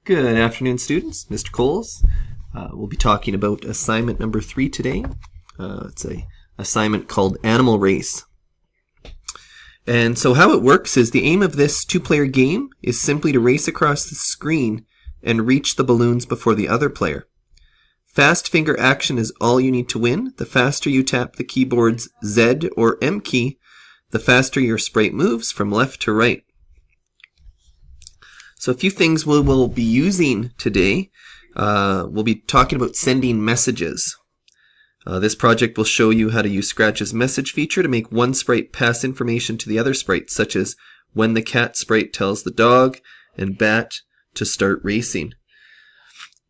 Good afternoon, students. Mr. Coles. We'll be talking about assignment number 3 today. It's a assignment called Animal Race. And so how it works is the aim of this two-player game is simply to race across the screen and reach the balloons before the other player. Fast finger action is all you need to win. The faster you tap the keyboard's Z or M key, the faster your sprite moves from left to right. So a few things we will be using today. We'll be talking about sending messages. This project will show you how to use Scratch's message feature to make one sprite pass information to the other sprite, such as when the cat sprite tells the dog and bat to start racing.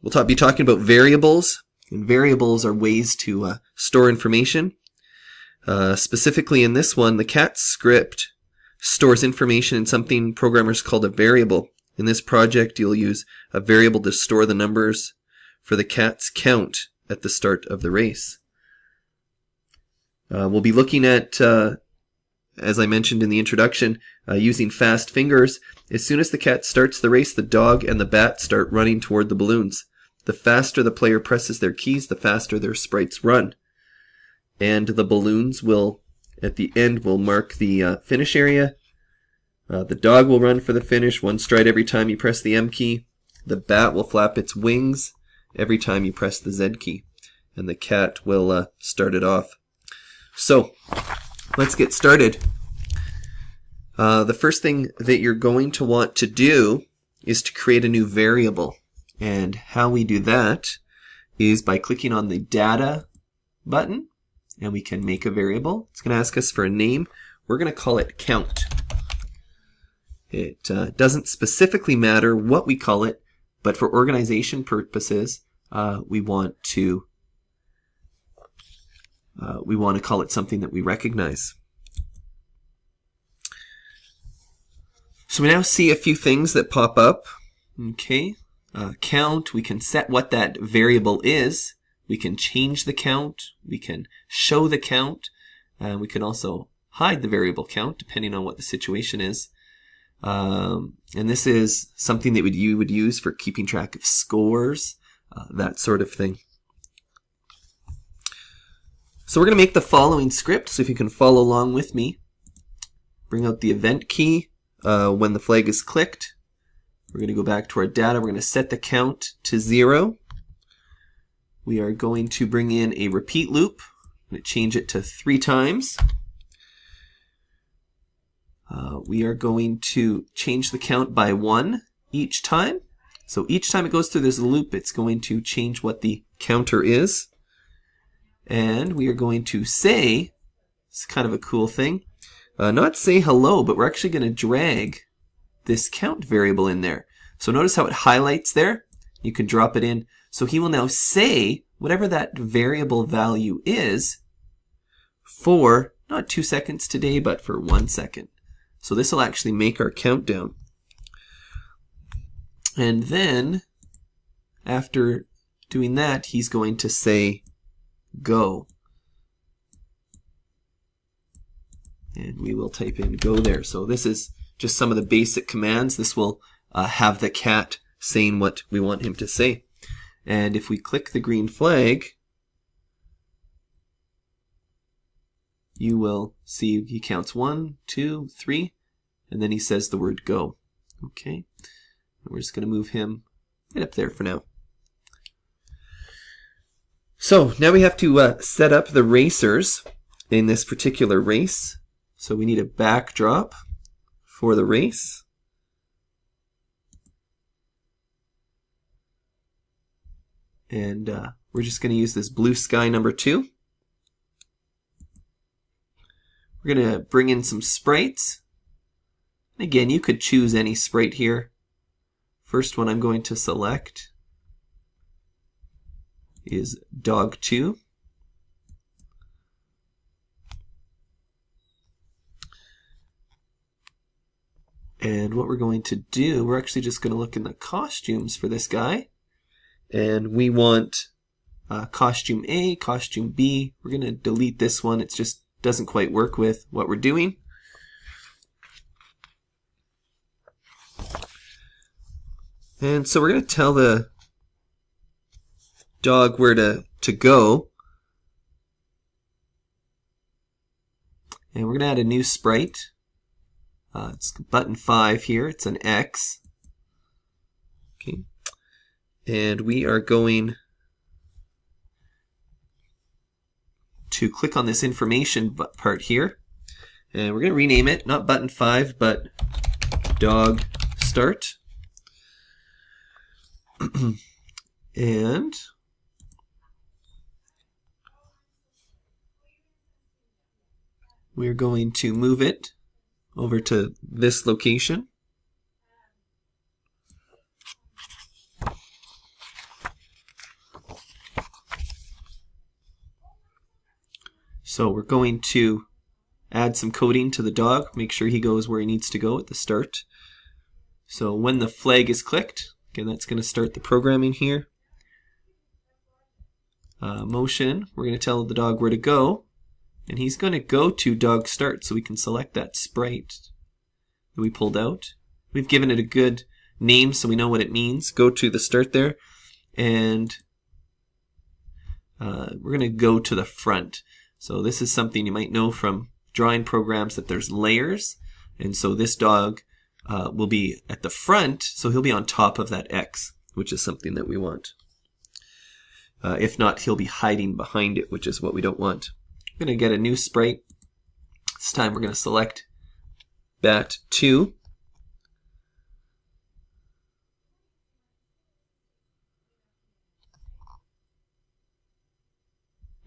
We'll be talking about variables, and variables are ways to store information. Specifically in this one, the cat script stores information in something programmers called a variable. In this project, you'll use a variable to store the numbers for the cat's count at the start of the race. We'll be looking at, as I mentioned in the introduction, using fast fingers. As soon as the cat starts the race, the dog and the bat start running toward the balloons. The faster the player presses their keys, the faster their sprites run. And the balloons will, at the end, will mark the finish area. The dog will run for the finish, one stride every time you press the M key. The bat will flap its wings every time you press the Z key. And the cat will start it off. So, let's get started. The first thing that you're going to want to do is to create a new variable. And how we do that is by clicking on the Data button, and we can make a variable. It's going to ask us for a name. We're going to call it Count. It doesn't specifically matter what we call it, but for organization purposes, we want to call it something that we recognize. So we now see a few things that pop up. Okay, count. We can set what that variable is. We can change the count. We can show the count. We can also hide the variable count depending on what the situation is. And this is something that you would use for keeping track of scores, that sort of thing. So we're going to make the following script, so if you can follow along with me. Bring out the event key when the flag is clicked. We're going to go back to our data. We're going to set the count to 0. We are going to bring in a repeat loop. I'm going to change it to 3 times. We are going to change the count by 1 each time. So each time it goes through this loop, it's going to change what the counter is. And we are going to say, it's kind of a cool thing, not say hello, but we're actually going to drag this count variable in there. So notice how it highlights there. You can drop it in. So he will now say whatever that variable value is for not 2 seconds today, but for 1 second. So this will actually make our countdown. And then, after doing that, he's going to say, go. And we will type in go there. So this is just some of the basic commands. This will have the cat saying what we want him to say. And if we click the green flag, you will see he counts 1, 2, 3, and then he says the word go. Okay, and we're just going to move him right up there for now. So now we have to set up the racers in this particular race. So we need a backdrop for the race. And we're just going to use this blue sky number 2. We're going to bring in some sprites. Again, you could choose any sprite here. First one I'm going to select is dog 2. And what we're going to do, we're actually just going to look in the costumes for this guy. And we want costume A, costume B. We're going to delete this one. It just doesn't quite work with what we're doing. And so we're going to tell the dog where to go. And we're going to add a new sprite. It's button 5 here. It's an X. Okay. And we are going to click on this information part here. And we're going to rename it, not button 5, but dog start. And we're going to move it over to this location. So we're going to add some coding to the dog, make sure he goes where he needs to go at the start. So when the flag is clicked, again, that's going to start the programming here. Motion, we're going to tell the dog where to go, and he's going to go to dog start, so we can select that sprite that we pulled out. We've given it a good name so we know what it means. Go to the start there, and we're going to go to the front. So this is something you might know from drawing programs, that there's layers, and so this dog will be at the front, so he'll be on top of that X, which is something that we want. If not, he'll be hiding behind it, which is what we don't want. I'm going to get a new sprite. This time we're going to select Bat2.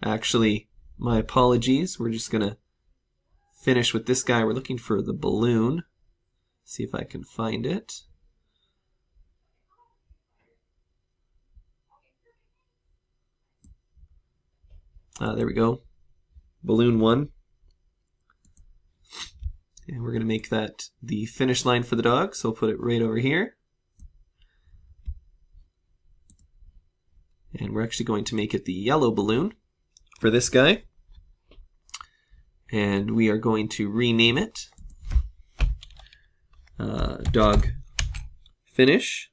Actually, my apologies. We're just going to finish with this guy. We're looking for the balloon. See if I can find it. There we go. Balloon 1. And we're going to make that the finish line for the dog, so we'll put it right over here. And we're actually going to make it the yellow balloon for this guy. And we are going to rename it dog finish.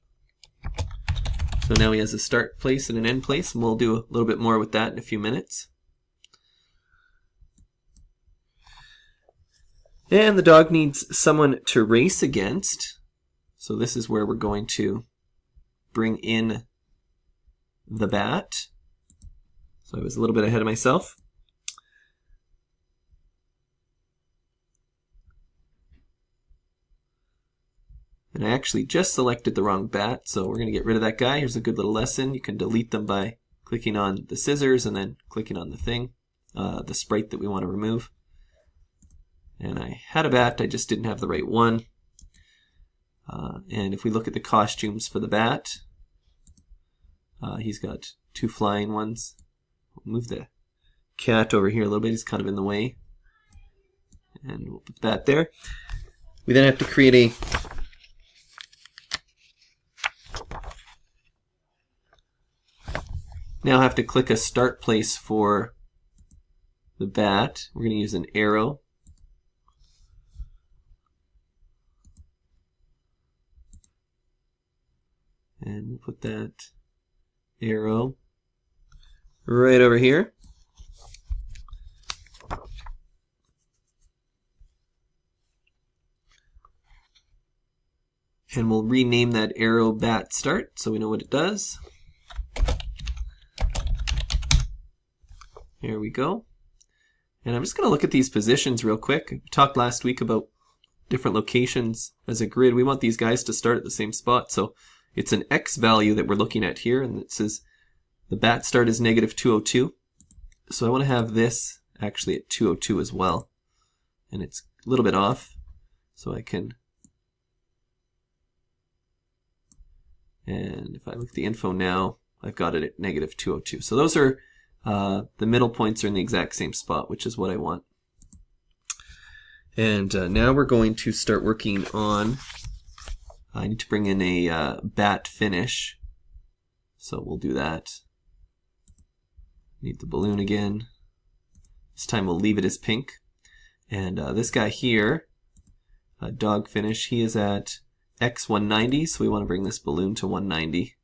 So now he has a start place and an end place, and we'll do a little bit more with that in a few minutes. And the dog needs someone to race against. So this is where we're going to bring in the bat. So I was a little bit ahead of myself. And I actually just selected the wrong bat, so we're going to get rid of that guy. Here's a good little lesson. You can delete them by clicking on the scissors and then clicking on the thing, the sprite that we want to remove. And I had a bat, I just didn't have the right one. And if we look at the costumes for the bat, he's got 2 flying ones. We'll move the cat over here a little bit, he's kind of in the way. And we'll put that there. We then have to create a now have to click a start place for the bat. We're going to use an arrow. And we'll put that arrow right over here. And we'll rename that arrow bat start so we know what it does. There we go. And I'm just going to look at these positions real quick. We talked last week about different locations as a grid. We want these guys to start at the same spot. So it's an X value that we're looking at here, and it says the bat start is -202. So I want to have this actually at 202 as well. And it's a little bit off, so I can... And if I look at the info now, I've got it at -202. So those are, the middle points are in the exact same spot, which is what I want. And now we're going to start working on... I need to bring in a bat finish, so we'll do that. Need the balloon again. This time we'll leave it as pink. And this guy here, dog finish, he is at X 190, so we want to bring this balloon to 190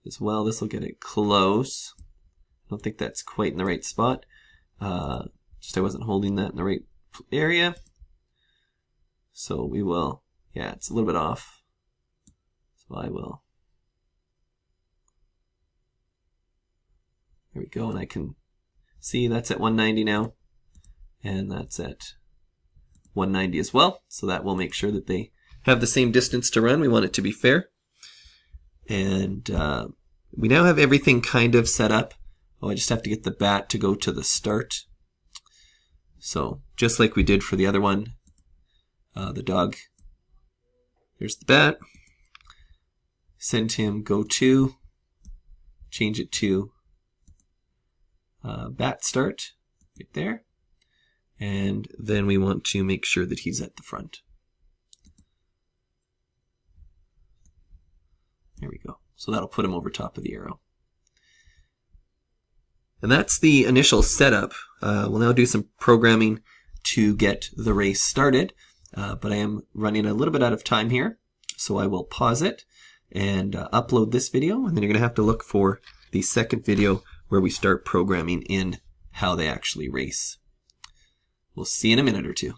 as well. This will get it close. I don't think that's quite in the right spot. Just I wasn't holding that in the right area. So we will, yeah, it's a little bit off. So I will. There we go, and I can see that's at 190 now. And that's at 190 as well. So that will make sure that they have the same distance to run. We want it to be fair. And we now have everything kind of set up. Oh, I just have to get the bat to go to the start. So just like we did for the other one, the dog, here's the bat. Send him go to, change it to bat start right there. And then we want to make sure that he's at the front. There we go. So that'll put him over top of the arrow. And that's the initial setup. We'll now do some programming to get the race started. But I am running a little bit out of time here. So I will pause it and upload this video. And then you're going to have to look for the second video where we start programming in how they actually race. We'll see you in a minute or two.